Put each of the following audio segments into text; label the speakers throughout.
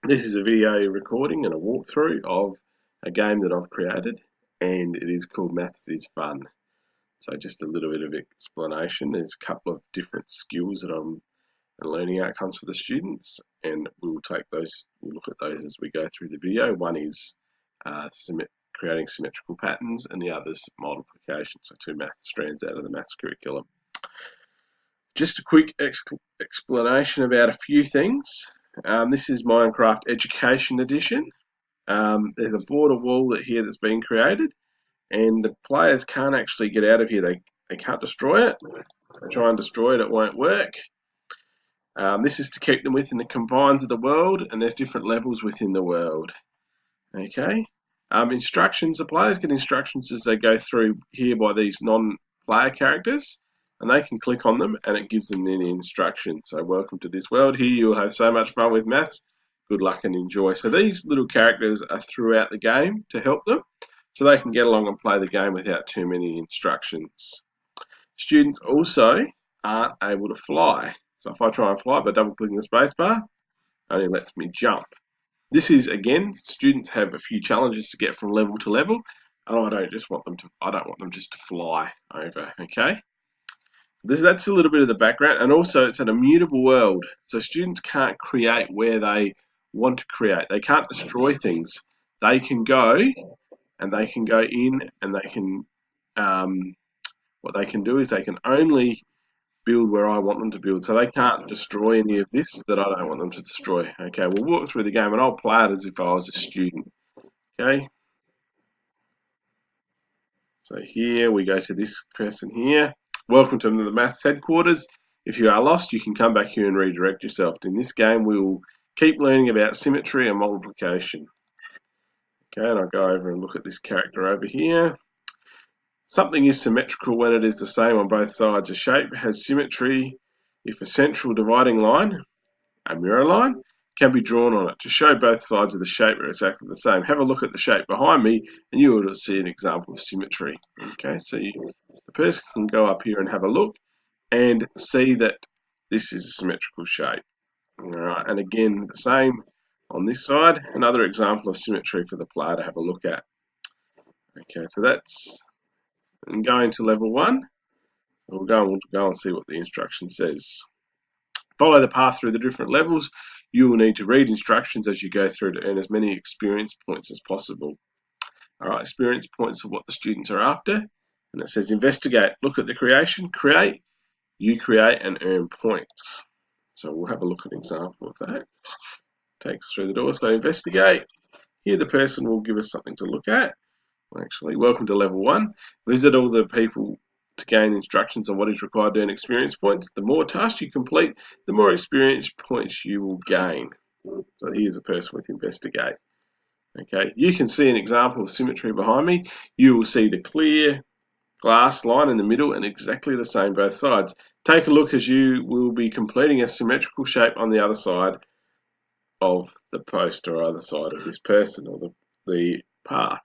Speaker 1: This is a video recording and a walkthrough of a game that I've created, and it is called Maths is Fun. So just a little bit of explanation. There's a couple of different skills that I'm learning outcomes for the students, and we'll look at those as we go through the video. One is creating symmetrical patterns, and the other's multiplication. So two maths strands out of the maths curriculum. Just a quick explanation about a few things. This is Minecraft Education Edition. There's a border wall here that's been created, and the players can't actually get out of here. They can't destroy it. If they try and destroy it, it won't work. This is to keep them within the confines of the world, and there's different levels within the world. Okay. Instructions. The players get instructions as they go through here by these non-player characters, and they can click on them and it gives them any instructions. So welcome to this world. Here you'll have so much fun with maths. Good luck and enjoy. So these little characters are throughout the game to help them, so they can get along and play the game without too many instructions. Students also aren't able to fly. So if I try and fly by double clicking the spacebar, it only lets me jump. This is, again, students have a few challenges to get from level to level, and I don't want them just to fly over, okay? That's a little bit of the background, and also it's an immutable world, so students can't create where they want to create. They can't destroy things. They can go, and they can go in, and they can, what they can do is they can only build where I want them to build, so they can't destroy any of this that I don't want them to destroy. Okay, we'll walk through the game, and I'll play it as if I was a student. Okay, so here we go to this person here. Welcome to the Maths headquarters. If you are lost, you can come back here and redirect yourself. In this game, we will keep learning about symmetry and multiplication. Okay, and I'll go over and look at this character over here. Something is symmetrical when it is the same on both sides. A shape has symmetry if a central dividing line, a mirror line, can be drawn on it to show both sides of the shape are exactly the same. Have a look at the shape behind me and you will see an example of symmetry. Okay, so the person can go up here and have a look and see that this is a symmetrical shape. All right, and again, the same on this side, another example of symmetry for the player to have a look at. Okay, so that's going to level 1. We'll go and see what the instruction says. Follow the path through the different levels. You will need to read instructions as you go through to earn as many experience points as possible. All right, experience points are what the students are after. And it says investigate, look at the creation, create, you create and earn points. So we'll have a look at an example of that. Takes us through the door, so investigate. Here the person will give us something to look at. Actually, welcome to level 1. Visit all the people to gain instructions on what is required to earn experience points. The more tasks you complete, the more experience points you will gain. So here's a person with investigate. Okay, you can see an example of symmetry behind me. You will see the clear glass line in the middle and exactly the same both sides. Take a look as you will be completing a symmetrical shape on the other side of the post or other side of this person or the path.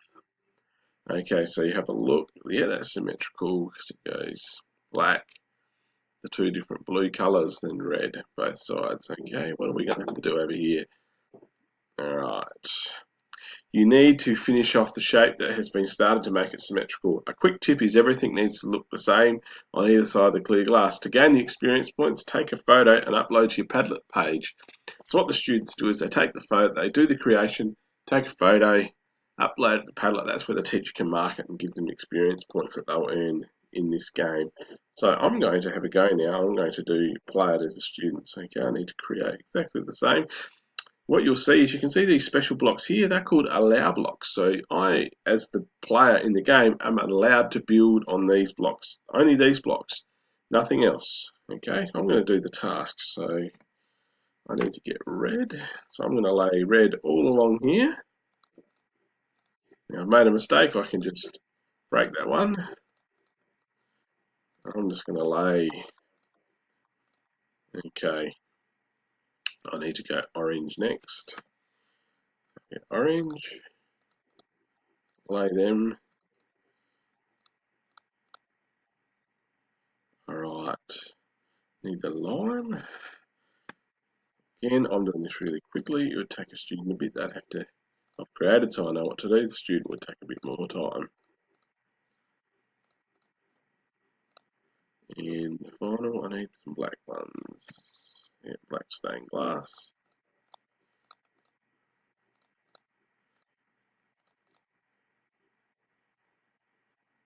Speaker 1: Okay, so you have a look. Yeah, that's symmetrical because it goes black, the two different blue colours, then red, both sides. Okay, what are we going to have to do over here? Alright. You need to finish off the shape that has been started to make it symmetrical. A quick tip is everything needs to look the same on either side of the clear glass. To gain the experience points, take a photo and upload to your Padlet page. So what the students do is they take the photo, they do the creation, take a photo, upload it to Padlet. That's where the teacher can mark it and give them experience points that they'll earn in this game. So I'm going to have a go now. I'm going to play it as a student. So okay, I need to create exactly the same. What you'll see is you can see these special blocks here. They're called allow blocks. So I, as the player in the game, am allowed to build on these blocks. Only these blocks, nothing else. Okay, I'm going to do the task. So I need to get red. So I'm going to lay red all along here. Now I've made a mistake. I can just break that one. I'm just going to lay. Okay, I need to go orange next. Get orange. Lay them. Alright, need the line. Again, I'm doing this really quickly. It would take a student a bit. They'd have to, I've created so I know what to do. The student would take a bit more time. And the final, I need some black ones. Yeah, black stained glass.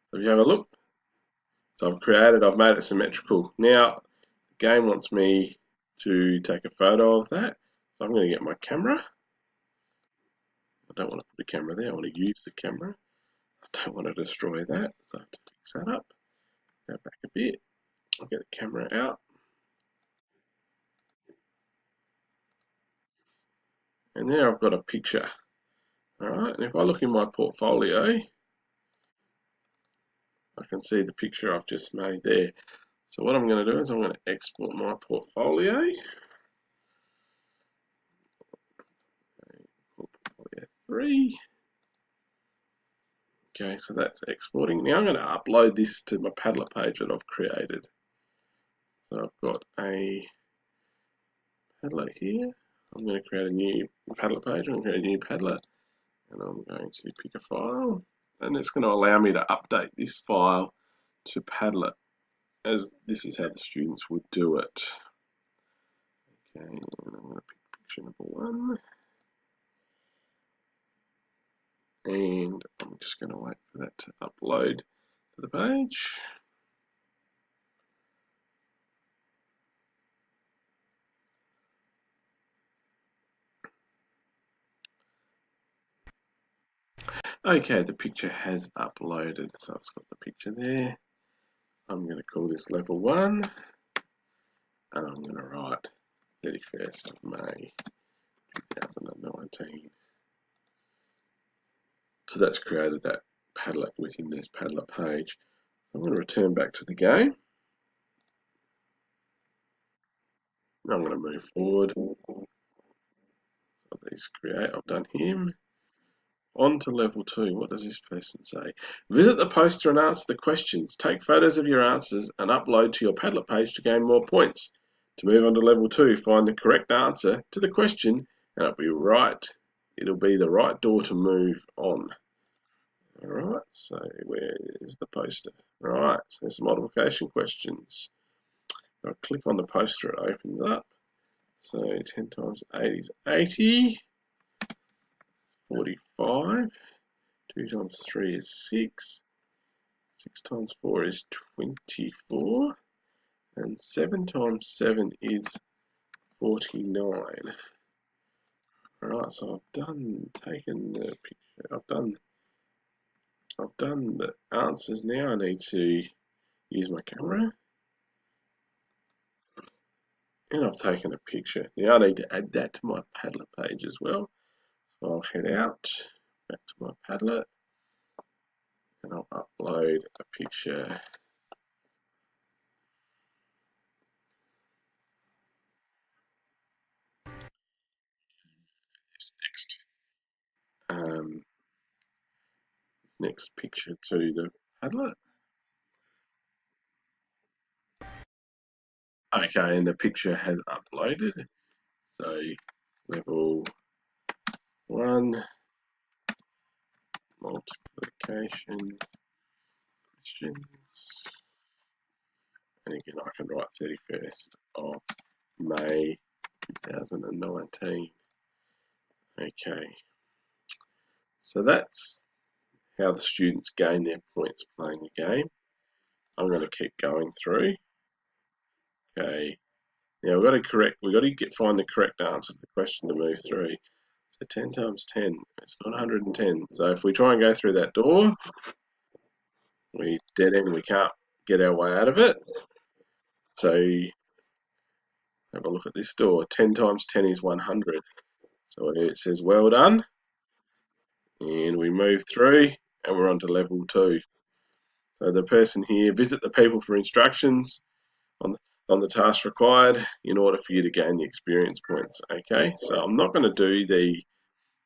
Speaker 1: So if you have a look, so I've made it symmetrical. Now, the game wants me to take a photo of that. So I'm going to get my camera. I don't want to put a camera there, I want to use the camera. I don't want to destroy that, so I have to fix that up. Go back a bit, I'll get the camera out. And there I've got a picture. Alright, and if I look in my portfolio, I can see the picture I've just made there. So what I'm going to do is I'm going to export my portfolio. Portfolio 3. Okay, so that's exporting. Now I'm going to upload this to my Padlet page that I've created. So I've got a Padlet here. I'm going to create a new Padlet page. I'm going to create a new Padlet, and I'm going to pick a file, and it's going to allow me to update this file to Padlet, as this is how the students would do it. Okay, and I'm going to pick picture number 1, and I'm just going to wait for that to upload to the page. Okay, the picture has uploaded, so it's got the picture there. I'm going to call this level 1, and I'm going to write 31st of May 2019. So that's created that Padlet within this Padlet page. I'm going to return back to the game. I'm going to move forward. So these create, I've done him. On to level 2. What does this person say? Visit the poster and answer the questions. Take photos of your answers and upload to your Padlet page to gain more points. To move on to level 2, find the correct answer to the question and it'll be right. It'll be the right door to move on. Alright, so where is the poster? Right, so there's some multiplication questions. If I click on the poster, it opens up. So 10 times 8 is 80. 45. 2 times 3 is 6. 6 times 4 is 24. And 7 times 7 is 49. Alright, so taken the picture. I've done the answers. Now I need to use my camera. And I've taken a picture. Now I need to add that to my Padlet page as well. So I'll head out, back to my Padlet, and I'll upload a picture. This next picture to the Padlet. Okay, and the picture has uploaded. So level 1, multiplication questions. And again, I can write 31st of May 2019. Okay, so that's how the students gain their points playing the game. I'm going to keep going through. Okay, now we've got to find the correct answer to the question to move through. So 10 times 10, it's not 110. So if we try and go through that door, we dead end, we can't get our way out of it. So have a look at this door. 10 times 10 is 100. So it says well done. And we move through and we're on to level 2. So the person here, visit the people for instructions on the task required in order for you to gain the experience points. Okay, so I'm not going to do the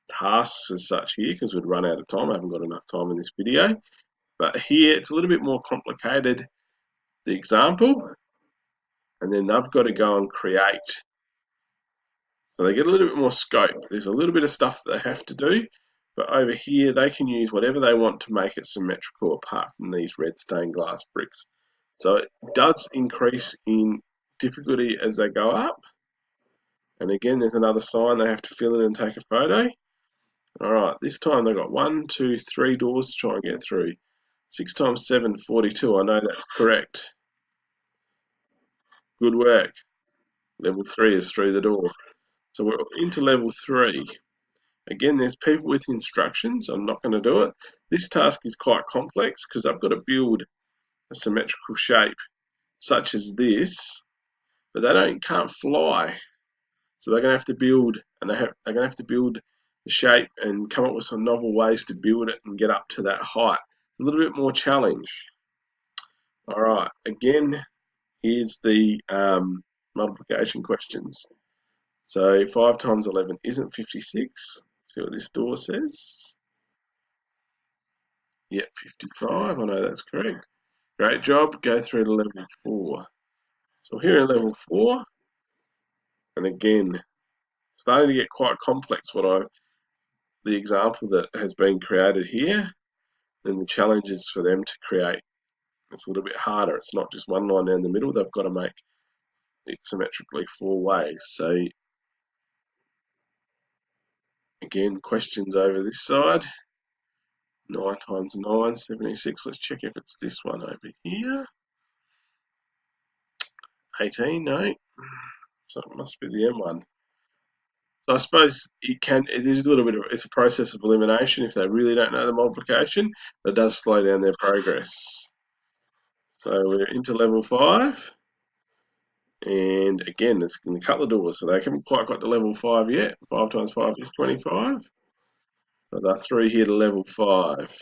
Speaker 1: tasks as such here because we'd run out of time. I haven't got enough time in this video. But here it's a little bit more complicated, the example, and then they've got to go and create So they get a little bit more scope. There's a little bit of stuff that they have to do, but over here they can use whatever they want to make it symmetrical apart from these red stained glass bricks. So it does increase in difficulty as they go up. And again, there's another sign they have to fill in and take a photo. Alright, this time they've got 1, 2, 3 doors to try and get through. 6 times 7, 42. I know that's correct. Good work. Level 3 is through the door. So we're into level 3. Again, there's people with instructions. I'm not going to do it. This task is quite complex because I've got to build a symmetrical shape such as this, but they can't fly. So they're going to have to build, and they're going to have to build the shape and come up with some novel ways to build it and get up to that height. It's a little bit more challenge. All right, again, here's the multiplication questions. So 5 times 11 isn't 56. Let's see what this door says. Yep, 55. I know that's correct. Great job. Go through to level 4. So here in level 4, and again, starting to get quite complex. The example that has been created here, then the challenge is for them to create. It's a little bit harder. It's not just one line down the middle. They've got to make it symmetrically 4 ways. So again, questions over this side. 9 times 9, 76. Let's check if it's this one over here. 18, no. So it must be the M one. So I suppose it is a little bit of, it's a process of elimination if they really don't know the multiplication, but it does slow down their progress. So we're into level 5. And again, it's in a couple of doors, so they haven't quite got to level 5 yet. 5 times 5 is 25. So they're through here to level 5.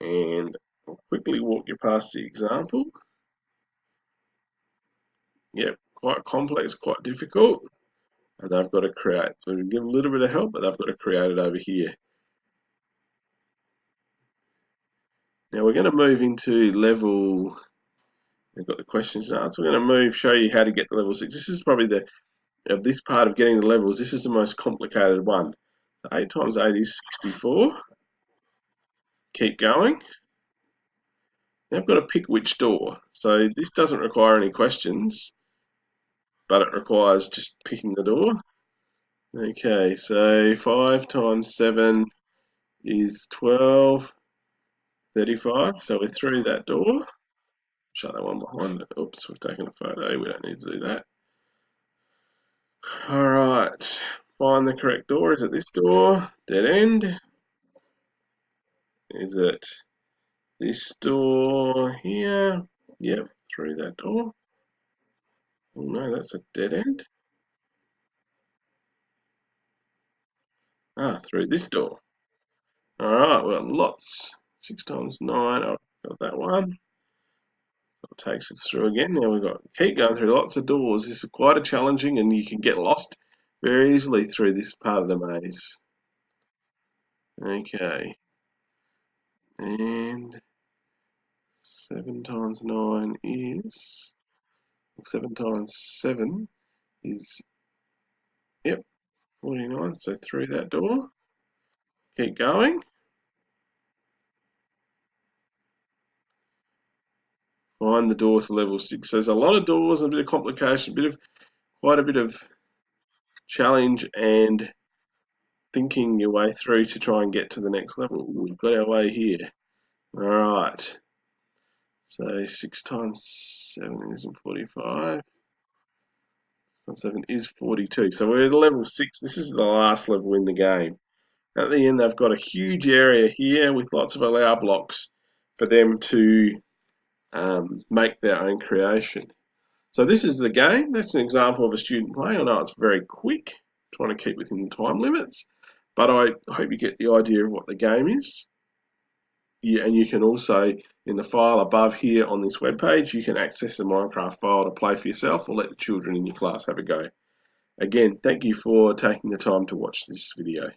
Speaker 1: And I'll quickly walk you past the example. Yep, quite complex, quite difficult. And they've got to create. So we give a little bit of help, but they've got to create it over here. Now we're going to move into level. They've got the questions now, so we're going to show you how to get to level 6. This is probably of this part of getting the levels, this is the most complicated one. So 8 times 8 is 64. Keep going. Now I've got to pick which door. So this doesn't require any questions, but it requires just picking the door. Okay, so 5 times 7 is 12, 35. So we're through that door. Shut that one behind it. Oops, we've taken a photo. We don't need to do that. Alright, find the correct door. Is it this door? Dead end. Is it this door here? Yep, through that door. Oh no, that's a dead end. Ah, through this door. Alright, well, lots. 6 times 9, I've got that one. So it takes us through again. Now we've got, keep going through lots of doors. This is quite a challenging, and you can get lost very easily through this part of the maze. Okay. And 7 times 9 is, 7 times 7 is, yep, 49. So through that door. Keep going. Find the door to level 6. So there's a lot of doors and a bit of complication, quite a bit of challenge and thinking your way through to try and get to the next level. We've got our way here. Alright. So 6 times 7 isn't 45. 6 times 7 is 42. So we're at level 6. This is the last level in the game. At the end, they've got a huge area here with lots of allow blocks for them to make their own creation. So this is the game. That's an example of a student playing. I know it's very quick, trying to keep within the time limits, but I hope you get the idea of what the game is. Yeah, and you can also, in the file above here on this webpage, you can access the Minecraft file to play for yourself or let the children in your class have a go. Again, thank you for taking the time to watch this video.